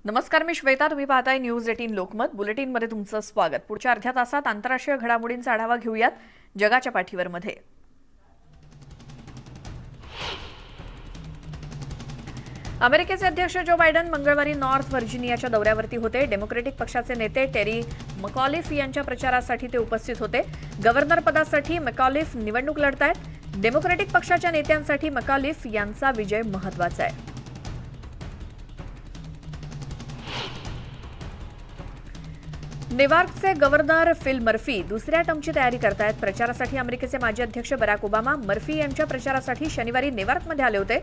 नमस्कार, मी श्वेता. तुम्ही पाहताय न्यूज 18 लोकमत. बुलेटिनमध्ये तुमचं स्वागत. पुढच्या अर्ध्या तासात आंतरराष्ट्रीय घडामोडींचा आढावा घेऊयात जगाच्या पाठीवर मध्ये. अमेरिकेचे अध्यक्ष जो बायडन मंगळवारी नॉर्थ व्हर्जिनियाच्या दौऱ्यावरती होते. डेमोक्रेटिक पक्षाचे नेते टेरी मकॉलिफ यांच्या प्रचारासाठी ते उपस्थित होते. गव्हर्नर पदासाठी मकॉलिफ निवडणूक लढतायत. डेमोक्रेटिक पक्षाच्या नेत्यांसाठी मकॉलिफ यांचा विजय महत्त्वाचा आहे. नेवार्कचे गव्हर्नर फिल मर्फी दुसऱ्या टर्मची तयारी करतायत. प्रचारासाठी अमेरिकेचे माजी अध्यक्ष बराक ओबामा मर्फी यांच्या प्रचारासाठी शनिवारी नेवार्कमध्ये आले होते.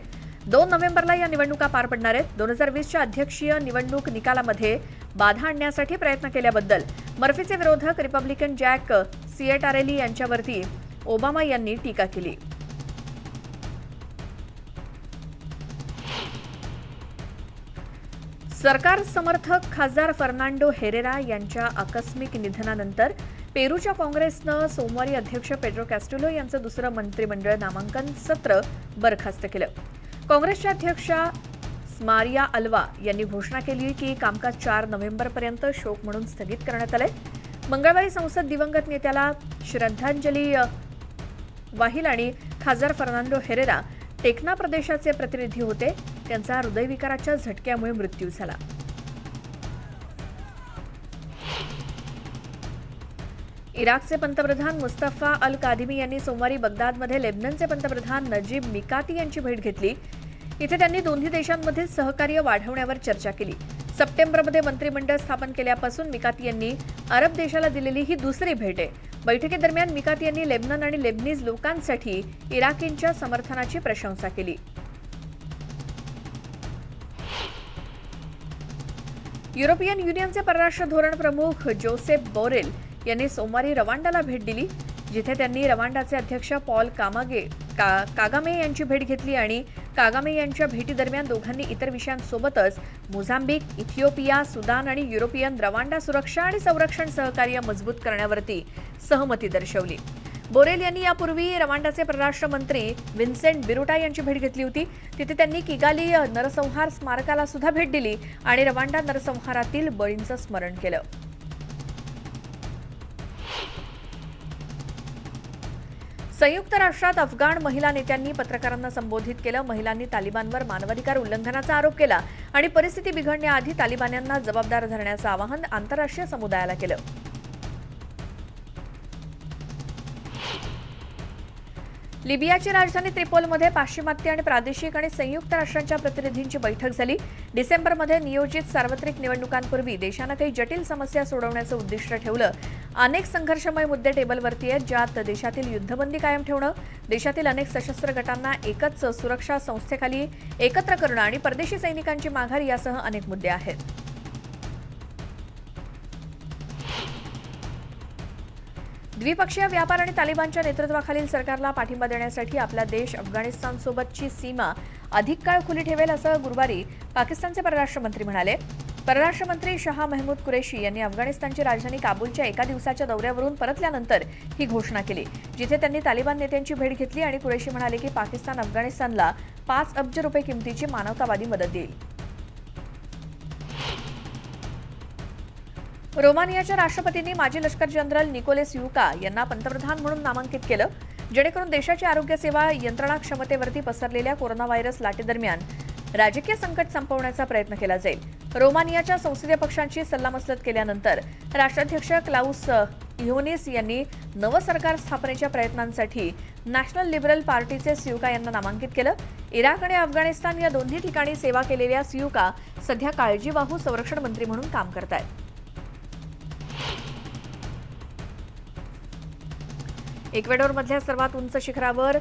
2 नोव्हेंबरला या निवडणुका पार पडणार आहेत. 2020च्या अध्यक्षीय निवडणूक निकालामध्ये बाधा आणण्यासाठी प्रयत्न केल्याबद्दल मर्फीचे विरोधक रिपब्लिकन जॅक सिएटारेली यांच्यावरती ओबामा यांनी टीका केली. सरकार समर्थक खासदार फर्नांडो हेरेरा यांच्या आकस्मिक निधनानंतर पेरूच्या काँग्रेसनं सोमवारी अध्यक्ष पेड्रो कॅस्टिलो यांचं दुसरं मंत्रिमंडळ नामांकन सत्र बरखास्त केलं. काँग्रेसच्या अध्यक्षा स्मारिया अल्वा यांनी घोषणा केली की कामकाज 4 नोव्हेंबरपर्यंत शोक म्हणून स्थगित करण्यात आलंय. मंगळवारी संसद दिवंगत नेत्याला श्रद्धांजली वाहिल आणि खासदार फर्नांडो हेरेरा टेक्ना प्रदेशाचे प्रतिनिधी होते. त्यांचा हृदयविकाराच्या झटक्यामुळे मृत्यू झाला. इराकचे पंतप्रधान मुस्तफा अल कादिमी यांनी सोमवारी बगदादमध्ये लेबननचे पंतप्रधान नजीब मिकाती यांची भेट घेतली. इथे त्यांनी दोन्ही देशांमधील सहकार्य वाढवण्यावर चर्चा केली. सप्टेंबरमध्ये मंत्रिमंडळ स्थापन केल्यापासून मिकाती यांनी अरब देशाला दिलेली ही दुसरी भेट आहे. बैठकीदरम्यान मिकाती यांनी लेबनन आणि लेबनीज लोकांसाठी इराकींच्या समर्थनाची प्रशंसा केली. युरोपियन युनियनचे परराष्ट्र धोरण प्रमुख जोसेफ बोरेल यांनी सोमवारी रवांडाला भेट दिली, जिथे त्यांनी रवांडाचे अध्यक्ष पॉल कागामे यांची भेट घेतली आणि कागामे यांच्या भेटीदरम्यान दोघांनी इतर विषयांसोबतच मोझांबिक, इथिओपिया, सुदान आणि युरोपियन रवांडा सुरक्षा आणि संरक्षण सहकार्य मजबूत करण्यावरती सहमती दर्शवली. बोरेल यांनी यापूर्वी रवांडाचे परराष्ट्र मंत्री विन्सेंट बिरुटा यांची भेट घेतली होती. तिथे त्यांनी किगाली नरसंहार स्मारकाला सुद्धा भेट दिली आणि रवांडा नरसंहारातील बळींचं स्मरण केलं. संयुक्त राष्ट्रात अफगाण महिला नेत्यांनी पत्रकारांना संबोधित केलं. महिलांनी तालिबानवर मानवाधिकार उल्लंघनाचा आरोप केला आणि परिस्थिती बिघडण्याआधी तालिबान्यांना जबाबदार धरण्याचं आवाहन आंतरराष्ट्रीय समुदायाला केलं. लिबियाची राजधानी त्रिपोलमध्ये पाश्चिमात्य आणि प्रादेशिक आणि संयुक्त राष्ट्रांच्या प्रतिनिधींची बैठक झाली. डिसेंबरमध्ये नियोजित सार्वत्रिक निवडणुकांपूर्वी देशानं काही जटिल समस्या सोडवण्याचं उद्दिष्ट ठेवलं. अनेक संघर्षमय मुद्दे टेबलवरती आहेत, ज्यात देशातील युद्धबंदी कायम ठेवणं, देशातील अनेक सशस्त्र गटांना एकच सुरक्षा संस्थेखाली एकत्र करणं आणि परदेशी सैनिकांची माघार यासह अनेक मुद्दे आहेत. द्विपक्षीय व्यापार आणि तालिबानच्या नेतृत्वाखालील सरकारला पाठिंबा देण्यासाठी आपला देश अफगाणिस्तानसोबतची सीमा अधिक काळ खुली ठेवेल, असं गुरुवारी पाकिस्तानचे परराष्ट्र मंत्री म्हणाले. परराष्ट्र मंत्री शाह महमूद कुरेशी यांनी अफगाणिस्तानची राजधानी काबूलच्या एका दिवसाच्या दौऱ्यावरून परतल्यानंतर ही घोषणा केली, जिथे त्यांनी तालिबान नेत्यांची भेट घेतली आणि कुरेशी म्हणाले की पाकिस्तान अफगाणिस्तानला 5 अब्ज रुपये किमतीची मानवतावादी मदत देईल. रोमानियाच्या राष्ट्रपतींनी माजी लष्कर जनरल निकोलेस युका यांना पंतप्रधान म्हणून नामांकित केलं, जेणेकरून देशाची आरोग्य सेवा यंत्रणा क्षमतेवरती पसरलेल्या कोरोना व्हायरस लाटेदरम्यान राजकीय संकट संपवण्याचा प्रयत्न केला जाईल. रोमानियाच्या संसदीय पक्षांची सल्लामसलत केल्यानंतर राष्ट्राध्यक्ष क्लाउस इहोनिस यांनी नवं सरकार स्थापनेच्या प्रयत्नांसाठी नॅशनल लिबरल पार्टीचे स्युका यांना नामांकित केलं. इराक आणि अफगाणिस्तान या दोन्ही ठिकाणी सेवा केलेल्या स्युका सध्या काळजीवाहू संरक्षण मंत्री म्हणून काम करतायत. इक्वेडोरमधल्या सर्वात उंच शिखरावर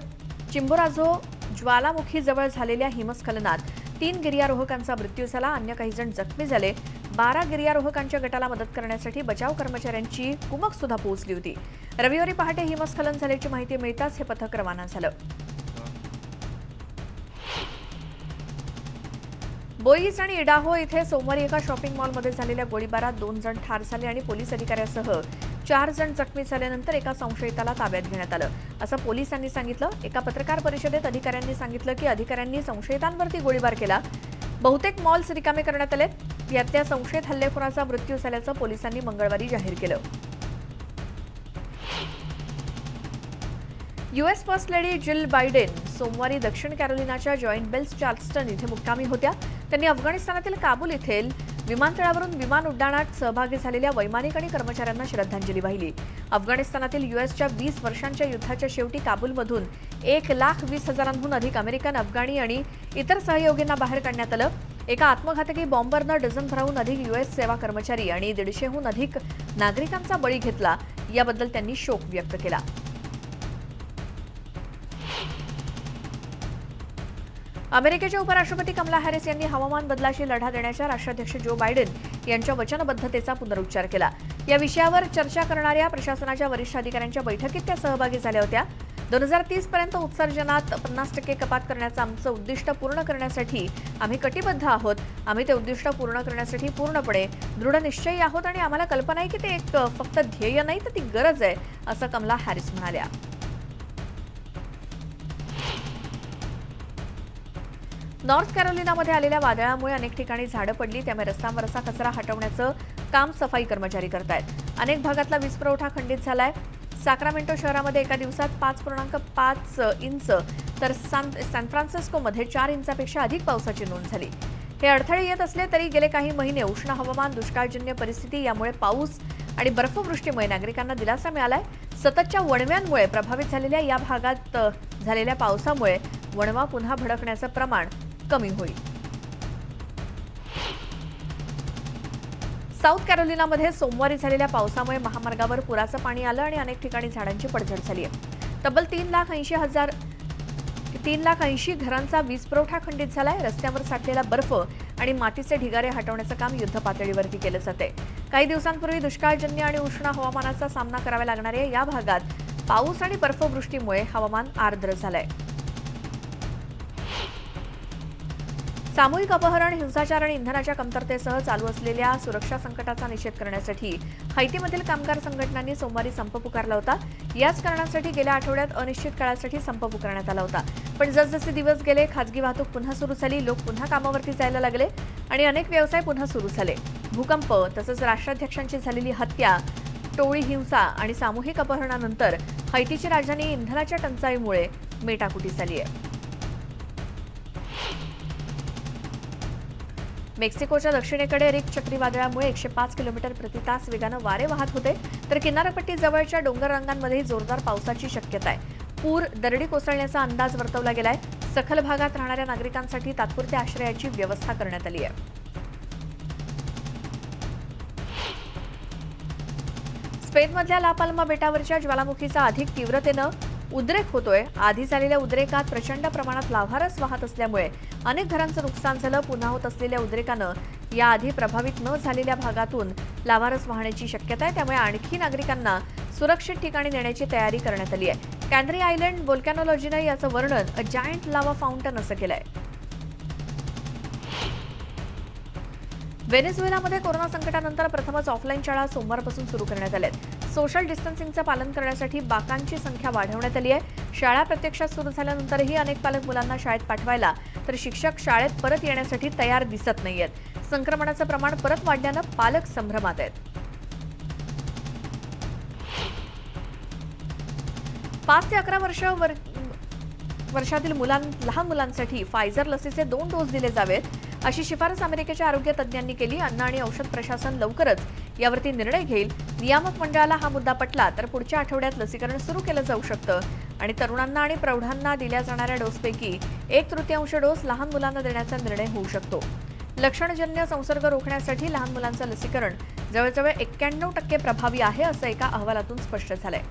चिंबोराझो ज्वालामुखीजवळ झालेल्या हिमस्खलनात 3 गिर्यारोहकांचा मृत्यू झाला. अन्य काही जण जखमी झाले. 12 गिर्यारोहकांच्या गटाला मदत करण्यासाठी बचाव कर्मचाऱ्यांची कुमक सुद्धा पोहोचली होती. रविवारी पहाटे हिमस्खलन झाल्याची माहिती मिळताच हे पथक रवाना झालं. बोईज आणि इडाहो इथे सोमवारी एका शॉपिंग मॉलमध्ये झालेल्या गोळीबारात 2 जण ठार झाले आणि पोलीस अधिकाऱ्यासह 4 जण जखमी झाल्यानंतर एका संशयिताला ताब्यात घेण्यात आलं, असं पोलिसांनी सांगितलं. एका पत्रकार परिषदेत अधिकाऱ्यांनी सांगितलं की अधिकाऱ्यांनी संशयितांवरती गोळीबार केला. बहुतेक मॉल्स रिकामे करण्यात आले. यातल्या संशयित हल्लेखोराचा मृत्यू झाल्याचं पोलिसांनी मंगळवारी जाहीर केलं. यूएस फर्स्ट लेडी जिल बायडेन सोमवारी दक्षिण कॅरोलिनाच्या जॉइंट बेल्स चार्ल्स्टन इथे मुक्कामी होत्या. त्यांनी अफगाणिस्तानातील काबूल येथील विमानतळावरून विमान उड्डाणात सहभागी झालेल्या वैमानिक आणि कर्मचाऱ्यांना श्रद्धांजली वाहिली. अफगाणिस्तानातील यूएसच्या 20 वर्षांच्या युद्धाच्या शेवटी काबूलमधून 1,20,000हून अधिक अमेरिकन, अफगाणी आणि इतर सहयोगींना बाहेर काढण्यात आलं. एका आत्मघातकी बॉम्बरनं डझनभराहून अधिक यूएस सेवा कर्मचारी आणि 150हून अधिक नागरिकांचा बळी घेतला. याबद्दल त्यांनी शोक व्यक्त केला. अमेरिकेच्या उपराष्ट्रपती कमला हॅरिस यांनी हवामान बदलाशी लढा देण्याच्या राष्ट्राध्यक्ष जो बायडेन यांच्या वचनबद्धतेचा पुनरुच्चार केला. या विषयावर चर्चा करणाऱ्या प्रशासनाच्या वरिष्ठ अधिकाऱ्यांच्या बैठकीत त्या सहभागी झाल्या होत्या. 2030 पर्यंत उत्सर्जनात 50% कपात करण्याचं आमचं उद्दिष्ट पूर्ण करण्यासाठी आम्ही कटिबद्ध आहोत. आम्ही ते उद्दिष्ट पूर्ण करण्यासाठी पूर्णपणे दृढनिश्चयी आहोत आणि आम्हाला कल्पना आहे की ते एक फक्त ध्येय नाही तर ती गरज आहे, असं कमला हॅरिस म्हणाल्या. नॉर्थ कॅरोलिनामध्ये आलेल्या वादळामुळे अनेक ठिकाणी झाडं पडली, त्यामुळे रस्त्यांवर असा कचरा हटवण्याचं काम सफाई कर्मचारी करतायत. अनेक भागातला वीज पुरवठा खंडित झालाय. सॅक्रामेंटो शहरामध्ये एका दिवसात 5.5 इंच तर सॅन फ्रान्सिस्कोमध्ये 4 इंचापेक्षा अधिक पावसाची नोंद झाली. हे अडथळे येत असले तरी गेले काही महिने उष्ण हवामान, दुष्काळजन्य परिस्थिती यामुळे पाऊस आणि बर्फवृष्टीमुळे नागरिकांना दिलासा मिळालाय. सततच्या वणव्यांमुळे प्रभावित झालेल्या या भागात झालेल्या पावसामुळे वणवा पुन्हा भडकण्याचं प्रमाण कमी होईल. साऊथ कॅरोलिनामध्ये सोमवारी झालेल्या पावसामुळे महामार्गावर पुराचं पाणी आलं आणि अनेक ठिकाणी झाडांची पडझड झाली आहे. तब्बल 3,80,000 घरांचा वीज पुरवठा खंडित झालाय. रस्त्यावर साठलेला बर्फ आणि मातीचे ढिगारे हटवण्याचं काम युद्धपातळीवरती केलं जाते. काही दिवसांपूर्वी दुष्काळजन्य आणि उष्ण हवामानाचा सामना करावा लागणाऱ्या या भागात पाऊस आणि बर्फवृष्टीमुळे हवामान आर्द्र झालंय. सामूहिक अपहरण, हिंसाचार आणि इंधनाच्या कमतरतेसह चालू असलेल्या सुरक्षा संकटाचा निषेध करण्यासाठी हैतीमधील कामगार संघटनांनी सोमवारी संप पुकारला होता. याच कारणासाठी गेल्या आठवड्यात अनिश्चित काळासाठी संप पुकारण्यात आला होता. पण जसजसे दिवस गेले, खासगी वाहतूक पुन्हा सुरू झाली, लोक पुन्हा कामावरती जायला लागले आणि अनेक व्यवसाय पुन्हा सुरू झाले. भूकंप तसंच राष्ट्राध्यक्षांची झालेली हत्या, टोळी हिंसा आणि सामूहिक अपहरणानंतर हैतीची राजधानी इंधनाच्या टंचाईमुळे मेटाकुटी झाली आहे. मेक्सिकोच्या दक्षिणेकडे रिक चक्रीवादळामुळे 105 किलोमीटर प्रति तास वेगानं वारे वाहत होते, तर किनारपट्टी जवळच्या डोंगर रांगांमध्ये जोरदार पावसाची शक्यता आहे. पूर, दरडी कोसळण्याचा अंदाज वर्तवला गेलाय. सखल भागात राहणाऱ्या नागरिकांसाठी तात्पुरत्या आश्रयाची व्यवस्था करण्यात आली आहे. स्पेनमधल्या ला पाल्मा बेटावरच्या ज्वालामुखीचा अधिक तीव्रतेनं उद्रेक होतोय. आधी झालेल्या उद्रेकात प्रचंड प्रमाणात लाव्हारस वाहत असल्यामुळे अनेक घरांचं नुकसान झालं. पुन्हा होत असलेल्या उद्रेकानं याआधी प्रभावित न झालेल्या भागातून लाव्हारस वाहण्याची शक्यता आहे. त्यामुळे आणखी नागरिकांना सुरक्षित ठिकाणी नेण्याची तयारी करण्यात आली आहे. कॅनरी आयलंड व्होल्कॅनॉलॉजीनं याचं वर्णन अ जायंट लावा फाउंटन असं केलंय. व्हेनेझुएलामध्ये कोरोना संकटानंतर प्रथमच ऑफलाईन शाळा सोमवारपासून सुरू करण्यात आल्या आहेत. सोशल डिस्टन्सिंगचं पालन करण्यासाठी बाकांची संख्या वाढवण्यात आली आहे. शाळा प्रत्यक्षात सुरू झाल्यानंतरही अनेक पालक मुलांना शाळेत पाठवायला तर शिक्षक शाळेत परत येण्यासाठी तयार दिसत नाहीयेत. संक्रमणाचं प्रमाण परत वाढल्यानं पालक संभ्रमात आहेत. 5 ते 11 वर्षातील लहान मुलांसाठी फायझर लसीचे 2 डोस दिले जावेत, अशी शिफारस अमेरिकेच्या आरोग्य तज्ज्ञांनी केली. अन्न आणि औषध प्रशासन लवकरच यावरती निर्णय घेईल. नियामक मंडळाला हा मुद्दा पटला तर पुढच्या आठवड्यात लसीकरण सुरू केलं जाऊ शकतं आणि तरुणांना आणि प्रौढांना दिल्या जाणाऱ्या डोसपैकी 1/3 डोस लहान मुलांना देण्याचा निर्णय होऊ शकतो. लक्षणजन्य संसर्ग रोखण्यासाठी लहान मुलांचं लसीकरण जवळजवळ 91% प्रभावी आहे, असं एका अहवालातून स्पष्ट झालंय.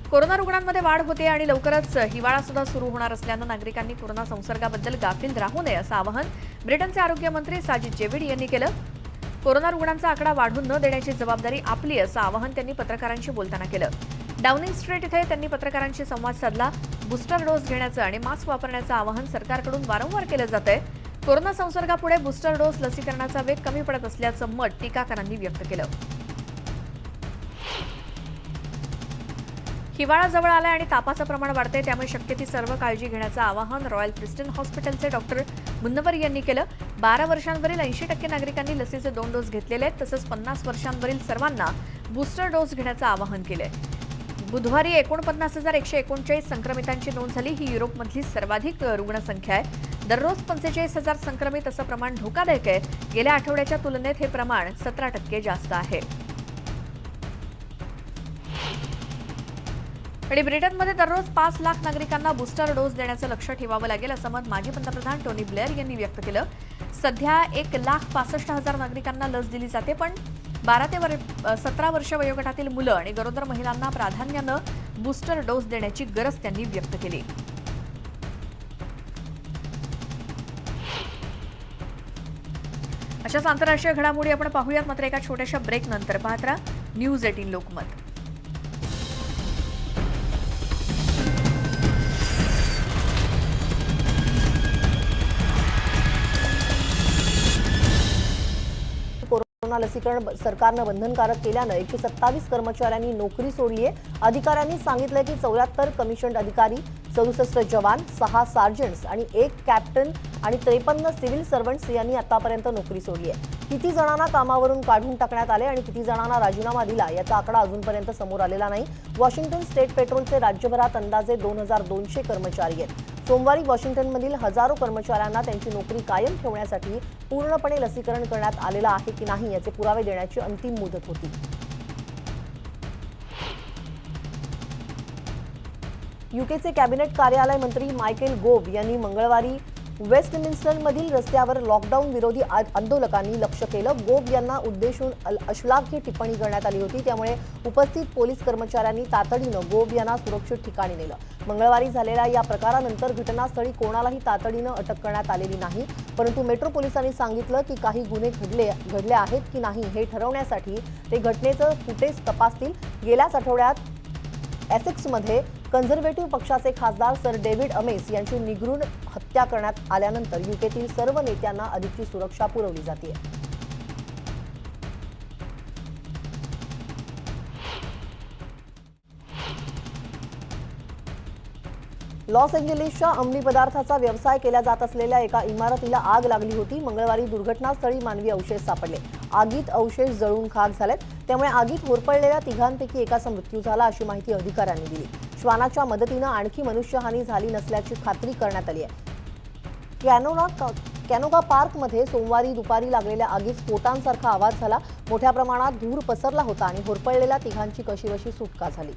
कोरोना रुग्णांमध्ये वाढ होते आणि लवकरच हिवाळा सुद्धा सुरू होणार असल्यानं नागरिकांनी कोरोना संसर्गाबद्दल गाफील राहू नये असं आवाहन ब्रिटनचे आरोग्य मंत्री साजिद जेविड यांनी केलं. कोरोना रुग्णांचा आकडा वाढू न देण्याची जबाबदारी आपली असं आवाहन त्यांनी पत्रकारांशी बोलताना केलं. डाउनिंग स्ट्रीट इथे त्यांनी पत्रकारांशी संवाद साधला. बूस्टर डोस घेण्याचं आणि मास्क वापरण्याचं आवाहन सरकारकडून वारंवार केलं जातंय. कोरोना संसर्गापुढे बूस्टर डोस लसीकरणाचा वेग कमी पडत असल्याचं मत टीकाकारांनी व्यक्त केलं. हिवाळा जवळ आलाय आणि तापाचं प्रमाण वाढतंय, त्यामुळे शक्य ती सर्व काळजी घेण्याचं आवाहन रॉयल प्रिस्टन हॉस्पिटलचे डॉक्टर मुन्नवर यांनी केलं. 12 वर्षांवरील 80% नागरिकांनी लसीचे 2 डोस घेतलेले आहेत. तसंच 50 वर्षांवरील सर्वांना बूस्टर डोस घेण्याचं आवाहन केलंय. बुधवारी 49,139 संक्रमितांची नोंद झाली. ही युरोपमधली सर्वाधिक रुग्णसंख्या आहे. दररोज 45,000 संक्रमित असं प्रमाण धोकादायक आहे. गेल्या आठवड्याच्या तुलनेत हे प्रमाण 17% जास्त आहे. आणि ब्रिटनमध्ये दररोज 5 लाख नागरिकांना बूस्टर डोस देण्याचं लक्ष्य ठेवावं लागेल, असं मत माजी पंतप्रधान टोनी ब्लेअर यांनी व्यक्त केलं. सध्या 1,65,000 नागरिकांना लस दिली जाते, पण 12 ते 17 वर्ष वयोगटातील मुलं आणि गरोदर महिलांना प्राधान्यानं बूस्टर डोस देण्याची गरज त्यांनी व्यक्त केली. अशाच आंतरराष्ट्रीय घडामोडी आपण पाहूयात, मात्र एका छोट्याशा ब्रेक नंतर. पाहत राहा न्यूज 18 लोकमत. कोरोना लसीकरण सरकारनं बंधनकारक केल्यानं 127 कर्मचाऱ्यांनी नोकरी सोडली आहे. अधिकाऱ्यांनी सांगितलं की 74 कमिशन्ड अधिकारी, 67 जवान, 6 सार्जंट्स आणि 1 कॅप्टन आणि 53 सिव्हिल सर्वंट्स यांनी आतापर्यंत नोकरी सोडली आहे. किती जणांना कामावरून काढून टाकण्यात आले आणि किती जणांना राजीनामा दिला याचा आकडा अजूनपर्यंत समोर आलेला नाही. वॉशिंग्टन स्टेट पेट्रोलचे राज्यभरात अंदाजे 2,200 कर्मचारी आहेत. सोमवारी वॉशिंग्टनमधील हजारो कर्मचाऱ्यांना त्यांची नोकरी कायम ठेवण्यासाठी पूर्णपणे लसीकरण करण्यात आलेलं आहे की नाही याचे पुरावे देण्याची अंतिम मुदत होती. यूकेचे कॅबिनेट कार्यालय मंत्री मायकेल गोव्ह यांनी मंगळवारी वेस्टमिन्स्टरमधील रस्त्यावर लॉकडाऊन विरोधी आंदोलकांनी लक्ष केलं. गोव्ह यांना उद्देशून अश्लाघ्य टिप्पणी करण्यात आली होती, त्यामुळे उपस्थित पोलीस कर्मचाऱ्यांनी तातडीनं गोव्ह यांना सुरक्षित ठिकाणी नेलं. मंगळवारी झालेल्या या प्रकारानंतर घटनास्थळी कोणालाही तातडीनं अटक करण्यात आलेली नाही, परंतु मेट्रो पोलिसांनी सांगितलं की काही गुन्हे घडले आहेत की नाही हे ठरवण्यासाठी ते घटनेचं फुटेज तपासतील. गेल्याच आठवड्यात एसेक्समध्ये कन्झर्वेटिव्ह पक्षाचे खासदार सर डेव्हिड अमेस यांची निगरून हत्या करण्यात आल्यानंतर यूकेतील सर्व नेत्यांना अधिकची सुरक्षा पुरवली जाते. लॉस एंजेलिसच्या अंमली पदार्थाचा व्यवसाय केला जात असलेल्या एका इमारतीला आग लागली होती. मंगळवारी दुर्घटनास्थळी मानवी अवशेष सापडले. आगीत अवशेष जळून खाक झालेत, त्यामुळे आगीत होरपळलेल्या तिघांपैकी एकाचा मृत्यू झाला अशी माहिती अधिकाऱ्यांनी दिली. श्वानाच्या मदतीनं आणखी मनुष्यहानी झाली नसल्याची खात्री करण्यात आली आहे. कॅनोगा पार्कमध्ये सोमवारी दुपारी लागलेल्या आगीत स्फोटांसारखा आवाज झाला. मोठ्या प्रमाणात धूर पसरला होता आणि होरपळलेल्या तिघांची कशीबशी सुटका झाली.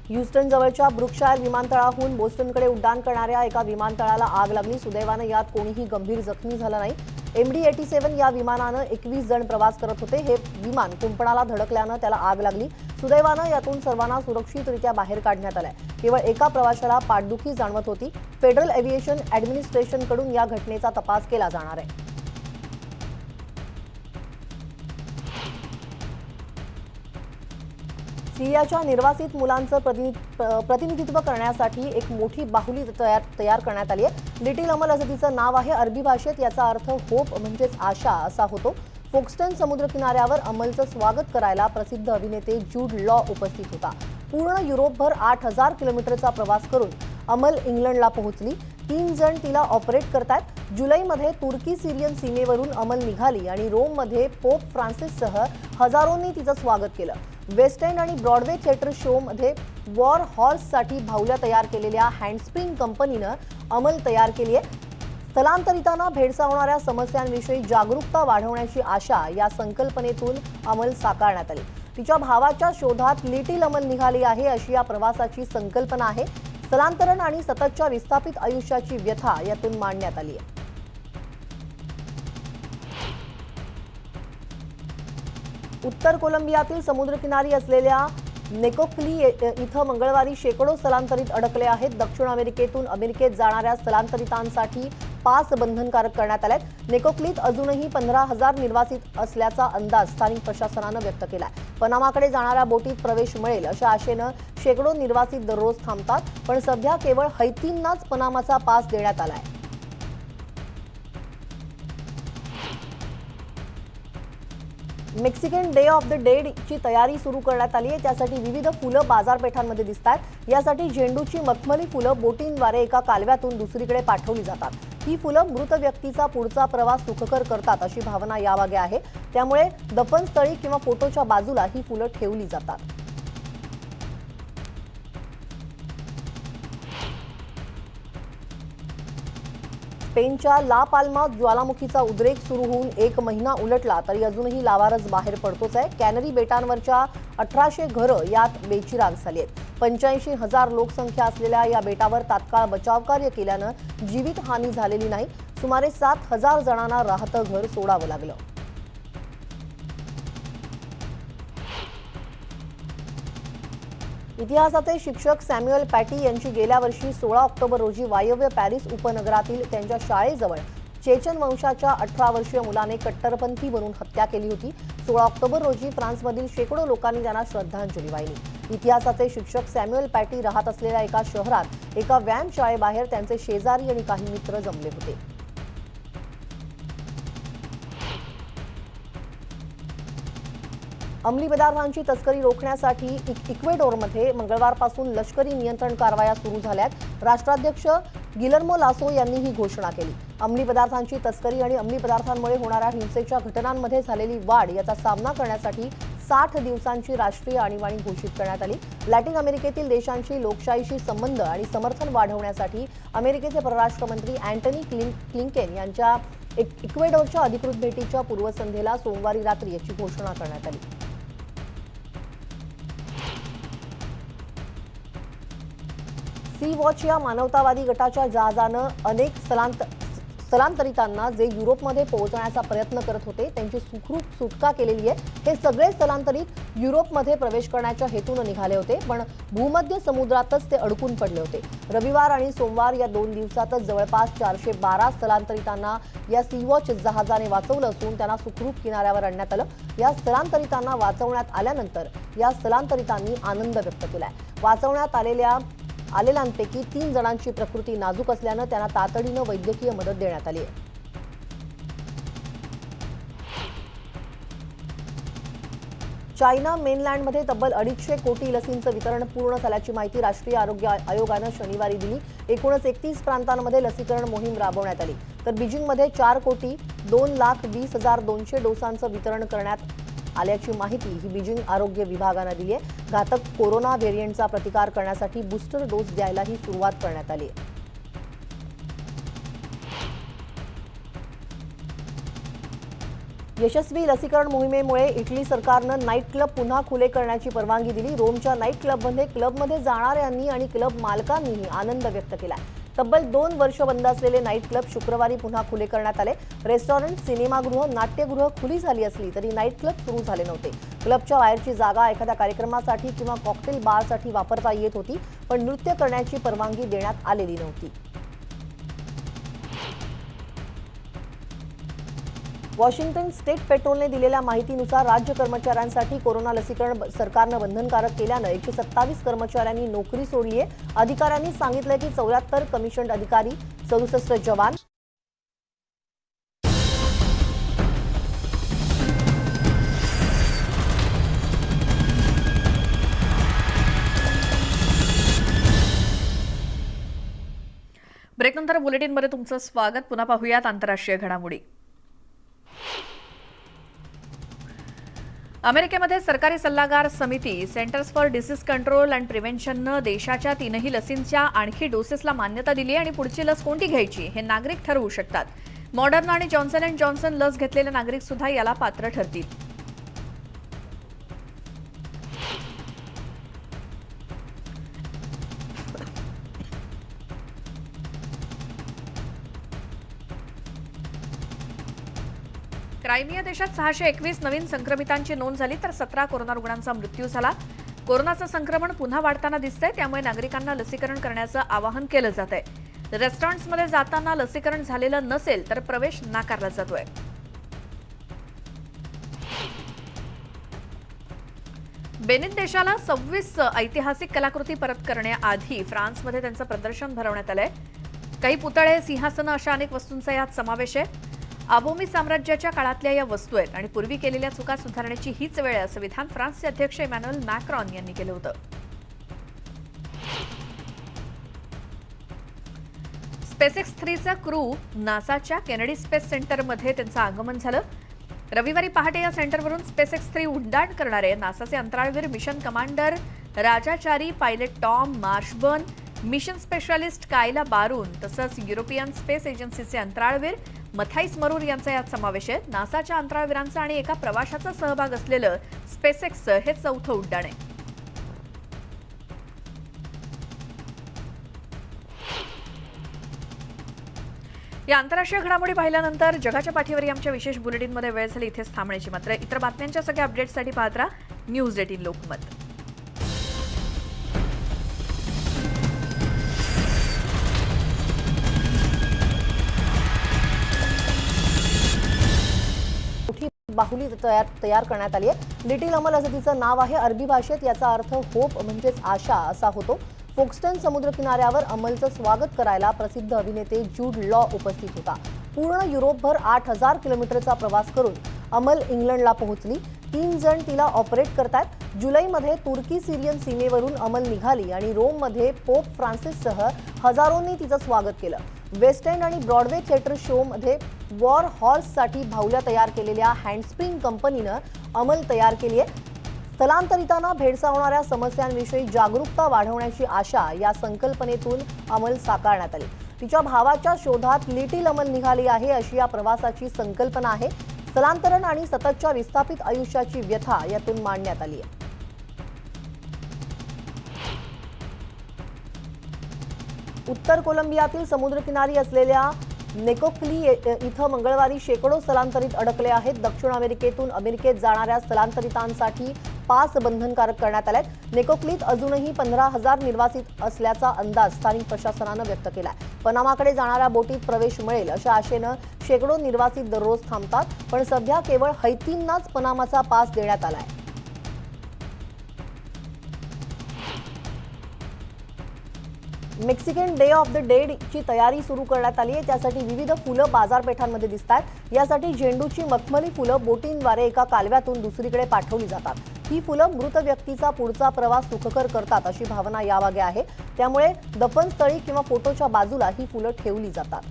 ह्यूस्टन जवळच्या ब्रुकशायर विमानतळाहून बोस्टनकडे उड्डाण करणाऱ्या एका विमानतळाला आग लागली. सुदैवानं यात कोणीही गंभीर जखमी झालं नाही. MD-87 या विमानानं 21 जण प्रवास करत होते. हे विमान कुंपणाला धडकल्यानं त्याला आग लागली. सुदैवानं यातून सर्वांना सुरक्षितरित्या बाहेर काढण्यात आलंय. केवळ एका प्रवाशाला पाठदुखी जाणवत होती. फेडरल एव्हिएशन ॲडमिनिस्ट्रेशनकडून या घटनेचा तपास केला जाणार आहे. सिरियाच्या निर्वासित मुलांचं प्रतिनिधित्व करण्यासाठी एक मोठी बाहुली तयार करण्यात आली आहे. लिटिल अमल असं तिचं नाव आहे. अरबी भाषेत याचा अर्थ होप म्हणजेच आशा असा होतो. फोक्स्टन समुद्रकिनाऱ्यावर अमलचं स्वागत करायला प्रसिद्ध अभिनेते जूड लॉ उपस्थित होता. पूर्ण युरोपभर 8,000 किलोमीटरचा प्रवास करून अमल इंग्लंडला पोहोचली. 3 जण तिला ऑपरेट करतात. जुलैमध्ये तुर्की सिरियन सीमेवरून अमल निघाली आणि रोममध्ये पोप फ्रान्सिससह हजारोंनी तिचं स्वागत केलं. वेस्ट एंड आणि ब्रॉडवे थिएटर शोमध्ये वॉर हॉर्ससाठी भावल्या तयार केलेल्या हँडस्प्रिंग कंपनीनं अमल तयार केली आहे. स्थलांतरितांना भेडसावणाऱ्या समस्यांविषयी जागरूकता वाढवण्याची आशा या संकल्पनेतून अमल साकारण्यात आली. तिच्या भावाच्या शोधात लिटिल अमल निघाली आहे अशी या प्रवासाची संकल्पना आहे. स्थलांतरण आणि सततच्या विस्थापित आयुष्याची व्यथा यातून मांडण्यात आली आहे. उत्तर कोलंबियातील समुद्रकिनारी असलेल्या नेकोक्ली इथं मंगळवारी शेकडो स्थलांतरित अडकले आहेत. दक्षिण अमेरिकेतून अमेरिकेत जाणाऱ्या स्थलांतरितांसाठी पास बंधनकारक करण्यात आलेत. नेकोक्लीत अजूनही 15,000 निर्वासित असल्याचा अंदाज स्थानिक प्रशासनानं व्यक्त केला. पनामाकडे जाणाऱ्या बोटीत प्रवेश मिळेल अशा आशेनं शेकडो निर्वासित दररोज थांबतात, पण सध्या केवळ हैतींनाच पनामाचा पास देण्यात आलाय. मेक्सिकन डे ऑफ द डेडची तयारी सुरू करण्यात आली आहे. त्यासाठी विविध फुलं बाजारपेठांमध्ये दिसत आहेत. यासाठी झेंडूची मखमली फुलं बोटींद्वारे एका कालव्यातून दुसरीकडे पाठवली जातात. ही फुलं मृत व्यक्तीचा पुढचा प्रवास सुखकर करतात अशी भावना यामागे आहे. त्यामुळे दफनस्थळी किंवा फोटोच्या बाजूला ही फुलं ठेवली जातात. स्पेनच्या ला पाल्मा ज्वालामुखीचा उद्रेक सुरू होऊन 1 महिना उलटला तरी अजूनही लावारस बाहेर पडतोच आहे. कॅनरी बेटांवरच्या 1800 घरं यात बेचिराग झाली आहेत. 85,000 लोकसंख्या असलेल्या या बेटावर तात्काळ बचावकार्य केल्यानं जीवितहानी झालेली नाही. सुमारे 7,000 जणांना राहतं घर सोडावं लागलं. इतिहासाचे शिक्षक सॅम्युअल पॅटी यांची गेल्या वर्षी 16 ऑक्टोबर रोजी वायव्य पॅरिस उपनगरातील त्यांच्या शाळेजवळ चेचन वंशाच्या 18 वर्षीय मुलाने कट्टरपंथी बनून हत्या केली होती. 16 ऑक्टोबर रोजी फ्रान्समधील शेकडो लोकांनी त्यांना श्रद्धांजली वाहिली. इतिहासाचे शिक्षक सॅम्युअल पॅटी राहत असलेल्या एका शहरात एका व्यायाम शाळेबाहेर त्यांचे शेजारी आणि काही मित्र जमले होते. अंमली पदार्थांची तस्करी रोखण्यासाठी इक्वेडोरमध्ये मंगळवारपासून लष्करी नियंत्रण कारवाया सुरू झाल्यात. राष्ट्राध्यक्ष गिलर्मो लासो यांनी ही घोषणा केली. अंमली पदार्थांची तस्करी आणि अंमली पदार्थांमुळे होणाऱ्या हिंसेच्या घटनांमध्ये झालेली वाढ याचा सामना करण्यासाठी 60 दिवसांची राष्ट्रीय आणीबाणी घोषित करण्यात आली. लॅटिन अमेरिकेतील देशांशी लोकशाहीशी संबंध आणि समर्थन वाढवण्यासाठी अमेरिकेचे परराष्ट्र मंत्री अँटनी क्लिंकेन यांच्या इक्वेडोरच्या अधिकृत भेटीच्या पूर्वसंध्येला सोमवारी रात्री याची घोषणा करण्यात आली. सी वॉच या मानवतावादी गटाच्या जहाजानं अनेक स्थलांतरितांना जे युरोपमध्ये पोहोचण्याचा प्रयत्न करत होते त्यांची सुखरूप सुटका केलेली आहे. हे सगळे स्थलांतरित युरोपमध्ये प्रवेश करण्याच्या हेतून निघाले होते, पण भूमध्य समुद्रातच ते अडकून पडले होते. रविवार आणि सोमवार या 2 दिवसातच जवळपास 412 स्थलांतरितांना या सी वॉच जहाजाने वाचवलं असून त्यांना सुखरूप किनाऱ्यावर आणण्यात आलं. या स्थलांतरितांना वाचवण्यात आल्यानंतर या स्थलांतरितांनी आनंद व्यक्त केलाय. वाचवण्यात आलेल्यांपैकी 3 जणांची प्रकृती नाजूक असल्यानं त्यांना तातडीनं वैद्यकीय मदत देण्यात आली आहे. चायना मेनलँडमध्ये तब्बल 250 कोटी लसींचं वितरण पूर्ण झाल्याची माहिती राष्ट्रीय आरोग्य आयोगानं शनिवारी दिली. एकूणच 31 प्रांतांमध्ये लसीकरण मोहीम राबवण्यात आली. तर बीजिंगमध्ये 4,02,20,200 डोसांचं वितरण करण्यात आल्याची माहिती ही बीजिंग आरोग्य विभागानं दिली आहे. घातक कोरोना व्हेरियंटचा प्रतिकार करण्यासाठी बूस्टर डोस द्यायलाही सुरुवात करण्यात आली आहे. यशस्वी लसीकरण मोहिमेमुळे इटली सरकारनं नाईट क्लब पुन्हा खुले करण्याची परवानगी दिली. रोमच्या नाईट क्लबमध्ये जाणाऱ्यांनी आणि क्लब मालकांनीही आनंद व्यक्त केला. तब्बल 2 वर्ष बंद असलेले नाईट क्लब शुक्रवारी पुन्हा खुले करण्यात आले. रेस्टॉरंट, सिनेमागृह, नाट्यगृह खुली झाली असली तरी नाईट क्लब सुरू झाले नव्हते. क्लबच्या बाहेरची जागा एखाद्या कार्यक्रमासाठी किंवा कॉकटेल बारसाठी वापरता येत होती, पण नृत्य करण्याची परवानगी देण्यात आलेली नव्हती. वॉशिंग्टन स्टेट पेट्रोलने दिलेल्या माहितीनुसार राज्य कर्मचाऱ्यांसाठी कोरोना लसीकरण सरकारनं बंधनकारक केल्यानं 127 कर्मचाऱ्यांनी नोकरी सोडली आहे. अधिकाऱ्यांनी सांगितलं की 74 कमिशन्ड अधिकारी, 67 जवान ब्रेकनंतर बुलेटिनमध्ये तुमचं स्वागत. पुन्हा पाहूयात आंतरराष्ट्रीय घडामोडी. अमेरिकेमध्ये सरकारी सल्लागार समिती centers for disease control and प्रिव्हेन्शननं देशाच्या 3ही लसींच्या आणखी डोसेसला मान्यता दिली आणि पुढची लस कोणती घ्यायची हे नागरिक ठरवू शकतात. मॉडर्ना आणि जॉन्सन अँड जॉन्सन लस घेतलेले नागरिक सुद्धा याला पात्र ठरतील. क्रायमिया देशात 621 नवीन संक्रमितांची नोंद झाली तर 17 कोरोना रुग्णांचा मृत्यू झाला. कोरोनाचं संक्रमण पुन्हा वाढताना दिसतंय, त्यामुळे नागरिकांना लसीकरण करण्याचं आवाहन केलं जात आहे. रेस्टॉरंट्समध्ये जाताना लसीकरण झालेलं नसेल तर प्रवेश नाकारला जातोय. बेनिन देशाला 26 ऐतिहासिक कलाकृती परत करण्याआधी फ्रान्समध्ये त्यांचं प्रदर्शन भरवण्यात आलंय. काही पुतळे, सिंहासनं अशा अनेक वस्तूंचा यात समावेश आहे. आबोमी साम्राज्याच्या काळातल्या या वस्तू आहेत आणि पूर्वी केलेल्या चुका सुधारण्याची हीच वेळ आहे असं विधान फ्रान्सचे अध्यक्ष इमॅन्युएल मॅक्रॉन यांनी केलं होतं. स्पेसएक्स 3चा क्रू नासाच्या केनेडी स्पेस सेंटरमध्ये त्यांचं आगमन झालं. रविवारी पहाटे या सेंटरवरून स्पेसएक्स 3 उड्डाण करणारे नासाचे अंतराळवीर mission commander Rajachari, pilot Tom Marshburn, mission specialist Kayla Barron तसंच युरोपियन स्पेस एजन्सीचे अंतराळवीर मथाईस मरूर यांचा यात समावेश आहे. नासाच्या अंतराळवीरांचा आणि एका प्रवाशाचा सहभाग असलेलं स्पेसएक्सचं हे चौथं उड्डाण आहे. या आंतरराष्ट्रीय घडामोडी पाहिल्यानंतर जगाच्या पाठीवर आमच्या विशेष बुलेटिनमध्ये वेळ झाली इथेच थांबण्याची. मात्र इतर बातम्यांच्या सगळ्या अपडेट्ससाठी पाहत राहा न्यूज 18 लोकमत. मोठी बाहुली तयार करण्यात आली आहे. लिटिल अमल असं तिचं नाव आहे. अरबी भाषेत याचा अर्थ होप म्हणजेच आशा असा होतो. फोक्स्टन समुद्रकिनाऱ्यावर अमलचं स्वागत करायला प्रसिद्ध अभिनेते ज्यूड लॉ उपस्थित होता. पूर्ण युरोपभर 8,000 किलोमीटरचा प्रवास करून अमल इंग्लंडला पोहोचली. 3 जण तिला ऑपरेट करतात. जुलैमध्ये तुर्की सिरियन सीमेवरून अमल निघाली आणि रोममध्ये पोप फ्रान्सिससह हजारोंनी तिचं स्वागत केलं. वेस्ट एंड आणि ब्रॉडवे थिएटर शोमध्ये वॉर हॉर्ससाठी बाहुल्या तयार केलेल्या हँडस्प्रिंग कंपनीनं अमल तयार केली आहे. स्थलांतरितांना भेडसावणाऱ्या समस्यांविषयी जागरूकता वाढवण्याची आशा या संकल्पनेतून अमल साकारण्यात आली. तिच्या भावाच्या शोधात लिटिल अमल निघाली आहे अशी या प्रवासाची संकल्पना आहे. स्थलांतरण आणि सततच्या विस्थापित आयुष्याची व्यथा यातून मांडण्यात आली आहे. उत्तर कोलंबियातील समुद्रकिनारी असलेल्या नेकोक्ली इथं मंगळवारी शेकडो स्थलांतरित अडकले आहेत. दक्षिण अमेरिकेतून अमेरिकेत जाणाऱ्या स्थलांतरितांसाठी पास बंधनकारक करण्यात आले. नेकोक्लीत अजूनही 15,000 निर्वासित असल्याचा अंदाज स्थानिक प्रशासनानं व्यक्त केला. पनामाकडे जाणाऱ्या बोटीत प्रवेश मिळेल अशा आशेनं शेकडो निर्वासित दररोज थांबतात. पण सध्या केवळ हैतींनाच पनामाचा पास देण्यात आलाय. मेक्सिकन डे ऑफ द डेडची तयारी सुरू करण्यात आली आहे. त्यासाठी विविध फुलं बाजारपेठांमध्ये दिसतात. यासाठी झेंडूची मखमली फुलं बोटींद्वारे एका कालव्यातून दुसरीकडे पाठवली जातात. ही फुलं मृत व्यक्तीचा पुढचा प्रवास सुखकर करतात अशी भावना यामागे आहे. त्यामुळे दफनस्थळी किंवा फोटोच्या बाजूला ही फुलं ठेवली जातात.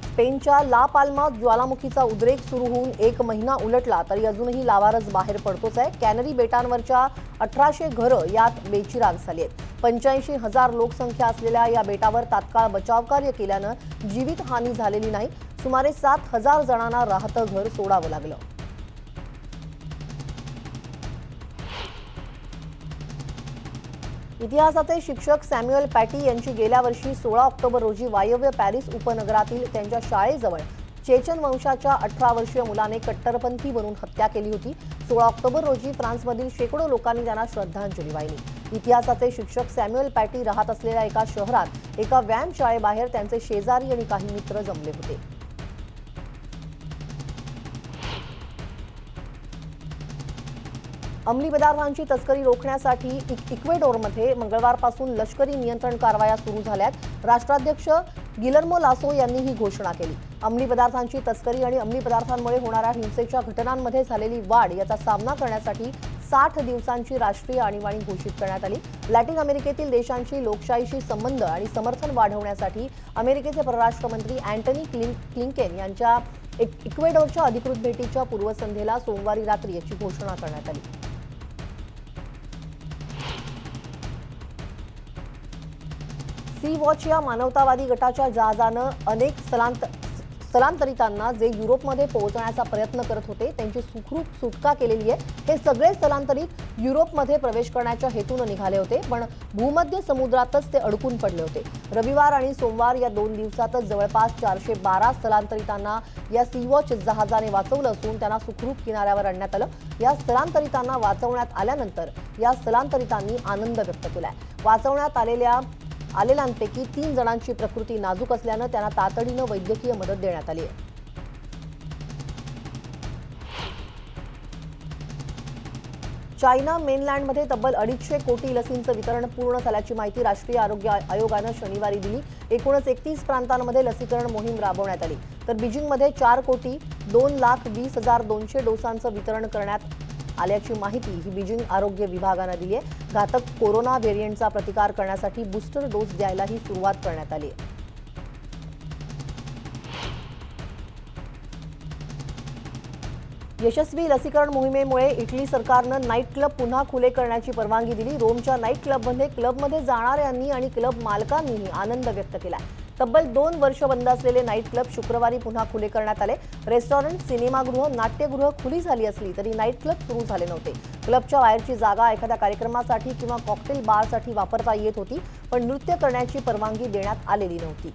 स्पेनच्या ला पाल्मा ज्वालामुखीचा उद्रेक सुरू होऊन 1 महिना उलटला तरी अजूनही लावारस बाहेर पडतोच आहे. कॅनरी बेटांवरच्या 1800 घरं यात बेचिराग झाली आहेत. 85,000 लोकसंख्या असलेल्या या बेटावर तात्काळ बचावकार्य केल्यानं जीवितहानी झालेली नाही. सुमारे 7,000 जणांना राहतं घर सोडावं लागलं. इतिहासाचे शिक्षक सॅम्युएल पॅटी यांची गेल्या वर्षी 16 ऑक्टोबर रोजी वायव्य पॅरिस उपनगरातील त्यांच्या शाळेजवळ चेचन वंशाच्या 18 वर्षीय मुलाने कट्टरपंथी बनून हत्या केली होती. 16 ऑक्टोबर रोजी फ्रान्समधील शेकडो लोकांनी त्यांना श्रद्धांजली वाहिली. इतिहासाचे शिक्षक सॅम्युएल पॅटी राहत असलेल्या एका शहरात एका व्यायाम शाळेबाहेर त्यांचे शेजारी आणि काही मित्र जमले होते. अंमली पदार्थांची तस्करी रोखण्यासाठी इक्वेडोरमध्ये मंगळवारपासून लष्करी नियंत्रण कारवाया सुरू झाल्यात. राष्ट्राध्यक्ष गिलर्मो लासो यांनी ही घोषणा केली. अंमली पदार्थांची तस्करी आणि अंमली पदार्थांमुळे होणाऱ्या हिंसेच्या घटनांमध्ये झालेली वाढ याचा सामना करण्यासाठी 60 दिवसांची राष्ट्रीय आणीबाणी घोषित करण्यात आली. लॅटिन अमेरिकेतील देशांशी लोकशाहीशी संबंध आणि समर्थन वाढवण्यासाठी अमेरिकेचे परराष्ट्र मंत्री अँटनी क्लिंकेन यांच्या इक्वेडोरच्या अधिकृत भेटीच्या पूर्वसंध्येला सोमवारी रात्री याची घोषणा करण्यात आली. सी वॉच या मानवतावादी गटाच्या जहाजानं अनेक स्थलांतरितांना जे युरोपमध्ये पोहोचण्याचा प्रयत्न करत होते त्यांची सुखरूप सुटका केलेली आहे. हे सगळे स्थलांतरित युरोपमध्ये प्रवेश करण्याच्या हेतून निघाले होते, पण भूमध्य समुद्रातच ते अडकून पडले होते. रविवार आणि सोमवार या 2 दिवसातच जवळपास 412 स्थलांतरितांना या सी वॉच जहाजाने वाचवलं असून त्यांना सुखरूप किनाऱ्यावर आणण्यात आलं. या स्थलांतरितांना वाचवण्यात आल्यानंतर या स्थलांतरितांनी आनंद व्यक्त केलाय. वाचवण्यात आलेल्यांपैकी 3 जणांची प्रकृती नाजूक असल्यानं त्यांना तातडीनं वैद्यकीय मदत देण्यात आली आहे. चायना मेनलँडमध्ये तब्बल 250 कोटी लसींचं वितरण पूर्ण झाल्याची माहिती राष्ट्रीय आरोग्य आयोगानं शनिवारी दिली. एकूणच 31 प्रांतांमध्ये लसीकरण मोहीम राबवण्यात आली. तर बीजिंगमध्ये 4,02,20,200 डोसांचं वितरण करण्यात आल्याची माहिती ही बीजिंग आरोग्य विभागानं दिली आहे. घातक कोरोना व्हेरियंटचा प्रतिकार करण्यासाठी बूस्टर डोस द्यायलाही सुरुवात करण्यात आली आहे. यशस्वी लसीकरण मोहिमेमुळे इटली सरकारनं नाईट क्लब पुन्हा खुले करण्याची परवानगी दिली. रोमच्या नाईट क्लबमध्ये जाणाऱ्यांनी आणि क्लब मालकांनीही आनंद व्यक्त केला. तब्बल 2 वर्ष बंद असलेले नाईट क्लब शुक्रवारी पुन्हा खुले करण्यात आले. रेस्टॉरंट, सिनेमागृह, नाट्यगृह खुली झाली असली तरी नाईट क्लब सुरू झाले नव्हते. क्लबच्या बाहेरची जागा एखाद्या कार्यक्रमासाठी किंवा कॉकटेल बारसाठी वापरता येत होती, पण नृत्य करण्याची परवानगी देण्यात आलेली नव्हती.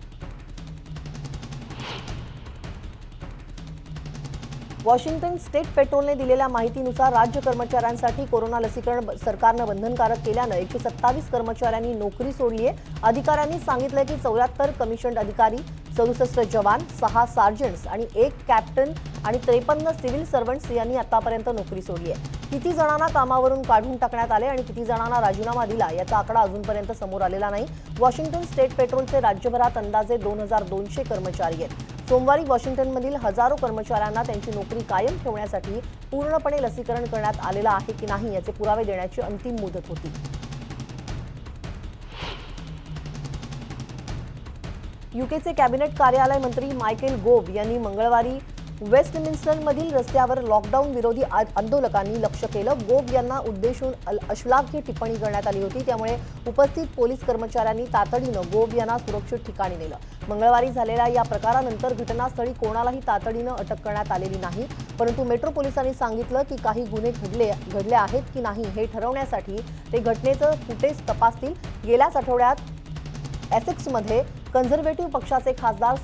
वॉशिंग्टन स्टेट पेट्रोलने दिलेल्या माहितीनुसार राज्य कर्मचाऱ्यांसाठी कोरोना लसीकरण सरकारनं बंधनकारक केल्यानं 127 कर्मचाऱ्यांनी नोकरी सोडली आहे. अधिकाऱ्यांनी सांगितलं की 74 कमिशन्ड अधिकारी, 67 जवान, 6 सार्जंट्स आणि 1 कॅप्टन आणि 53 सिव्हिल सर्वंट्स यांनी आतापर्यंत नोकरी सोडली आहे. किती जणांना कामावरून काढून टाकण्यात आले आणि किती जणांना राजीनामा दिला याचा आकडा अजूनपर्यंत समोर आलेला नाही. वॉशिंग्टन स्टेट पेट्रोलचे राज्यभरात अंदाजे 2,200 कर्मचारी आहेत. सोमवारी वॉशिंग्टनमधील हजारो कर्मचाऱ्यांना त्यांची नोकरी कायम ठेवण्यासाठी पूर्णपणे लसीकरण करण्यात आलेलं आहे की नाही याचे पुरावे देण्याची अंतिम मुदत होती. यूकेचे कॅबिनेट कार्यालय मंत्री मायकेल गोव्ह यांनी मंगळवारी वेस्टमिन्स्टरमधील रस्त्यावर लॉकडाऊन विरोधी आंदोलकांनी लक्ष केलं. गोव्ह यांना उद्देशून अश्लाघ्य टिप्पणी करण्यात आली होती. त्यामुळे उपस्थित पोलीस कर्मचाऱ्यांनी तातडीनं गोव्ह यांना सुरक्षित ठिकाणी नेलं. मंगळवारी झालेल्या या प्रकारानंतर घटनास्थळी कोणालाही तातडीनं अटक करण्यात आलेली नाही. परंतु मेट्रो पोलिसांनी सांगितलं की काही गुन्हे घडले आहेत की नाही हे ठरवण्यासाठी ते घटनेचं फुटेज तपासतील. गेल्याच आठवड्यात एसेक्समध्ये कन्झर्व्हेटिव्ह पक्षाचे खासदार